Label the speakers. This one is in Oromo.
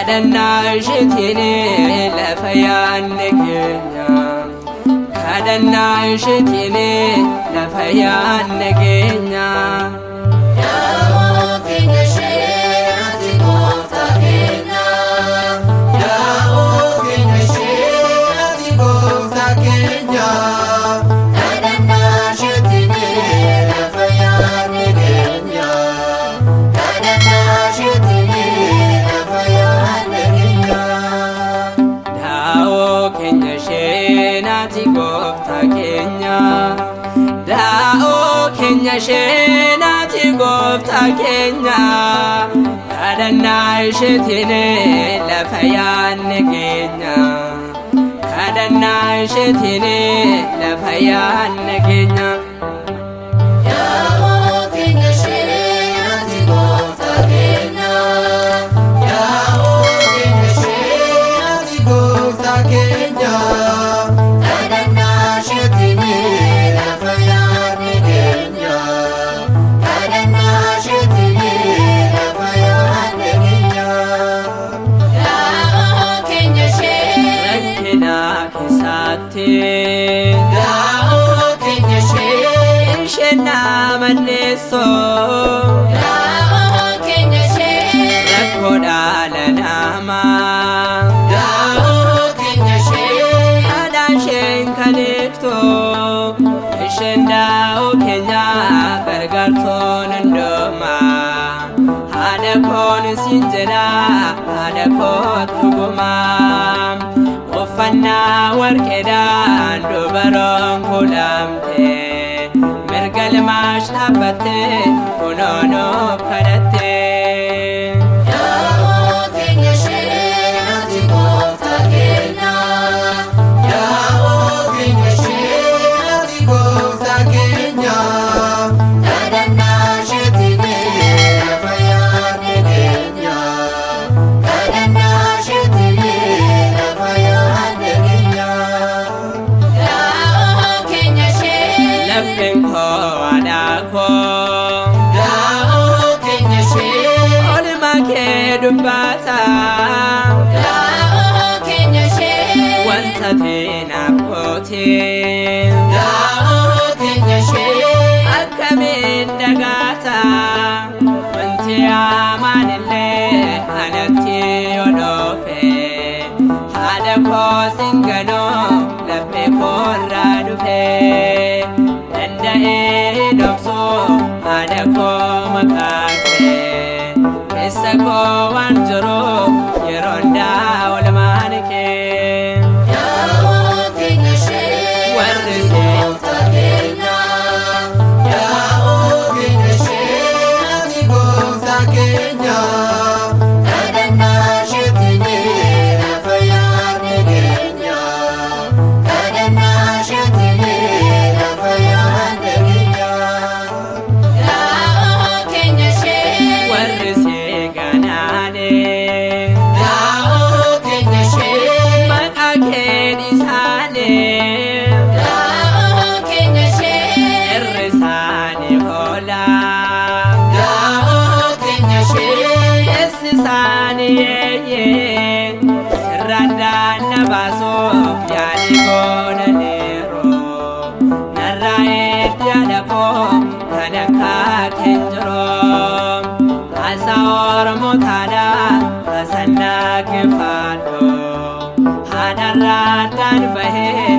Speaker 1: Kadhannaa isheettinni lafa yaadne keenyaa. Kadhannaa isheettinni lafa yaadne keenyaa.
Speaker 2: Yaa'oo keenya ishee haati gooftaa keenyaa. Yaa'oo keenya ishee haati gooftaa keenyaa. Kadhannaa isheettinni lafa yaadne keenyaa. Kadhannaa isheettinni lafa yaadne keenyaa.
Speaker 1: Yaa'oo keenya ishee haati gooftaa keenyaa. Yaa'oo keenya ishee haati gooftaa keenyaa. Kadhannaa isheettinni lafa yaadne keenyaa. Kadhannaa isheettinni lafa yaadne keenyaa.
Speaker 2: Yaa'oo keenya ishee haati gooftaa keenyaa. Yaa'oo keenya ishee haati gooftaa keenyaa. Kadhannaa isheettinni lafa yaadne keenyaa. Kadhannaa isheettinni lafa yaadne keenyaa. Yaa'oo keenya ishee
Speaker 1: Rakkinaa keessatti
Speaker 2: Yaa'oo keenya ishee
Speaker 1: isheen nama neessoo.
Speaker 2: Yaa'oo keenya ishee
Speaker 1: Rakkoo dhala namaa.
Speaker 2: Yaa'oo keenya ishee
Speaker 1: Haadha isheen kan hiiktoo. Isheen daa'oo keenyaa gargartuun hundumaa. Haadha koon siin jedha haadha koo dhugumaa. Uffannaa warqeedhaan dubaroon kuulamtee. Mirga ilmaash dhaabbattee kunoo nuuf kadhattee.
Speaker 2: Yaa'oo keenya ishee haati gooftaa keenyaa. Yaa'oo keenya ishee haati gooftaa keenyaa. Kadhannaa isheettinni lafa yaadne keenyaa. Kadhannaa isheettinni lafa yaadne keenyaa. Yaa'oo keenya ishee
Speaker 1: Lapheen koo haadha koo.
Speaker 2: Yaa'oo keenya ishee
Speaker 1: Oolmaa kee dubbata.
Speaker 2: Yaa'oo keenya ishee
Speaker 1: Wanta teenaaf gootee.
Speaker 2: Yaa'oo keenya ishee
Speaker 1: Akkamiin dagaata. Wanti hamaan illee anatti yoo dhoofe. Haadha koo singanoo laphee koo irraa dhufe. Danda'ee dhoksuu haadha koo maqaa kee. Keessa koo waan jiru yeroo hundaa oolmaan kee.
Speaker 2: Yaa'oo keenya ishee
Speaker 1: Warri
Speaker 2: haati gooftaa keenyaa. Yaa'oo keenya ishee haati gooftaa keenyaa. Kadhannaa isheettinni lafa yaadne keenyaa. Kadhannaa isheettinni lafa yaadne keenyaa. Yaa'oo keenya ishee
Speaker 1: Warri seeganaane.
Speaker 2: Yaa'oo keenya ishee
Speaker 1: Maqaa kee dhiisaane.
Speaker 2: Yaa'oo keenya ishee
Speaker 1: Irri isaanii hoola.
Speaker 2: Yaa'oo keenya ishee
Speaker 1: Eessi isaanii yeeyyee. Sirra daanna baasuuf yaalii godhaniiru. Narraa eeddi haadha koo kan akka keenjiroo. Haasaa Oromoo taadhaa tasannaa keeffadhu. Haadharraa addaan bahee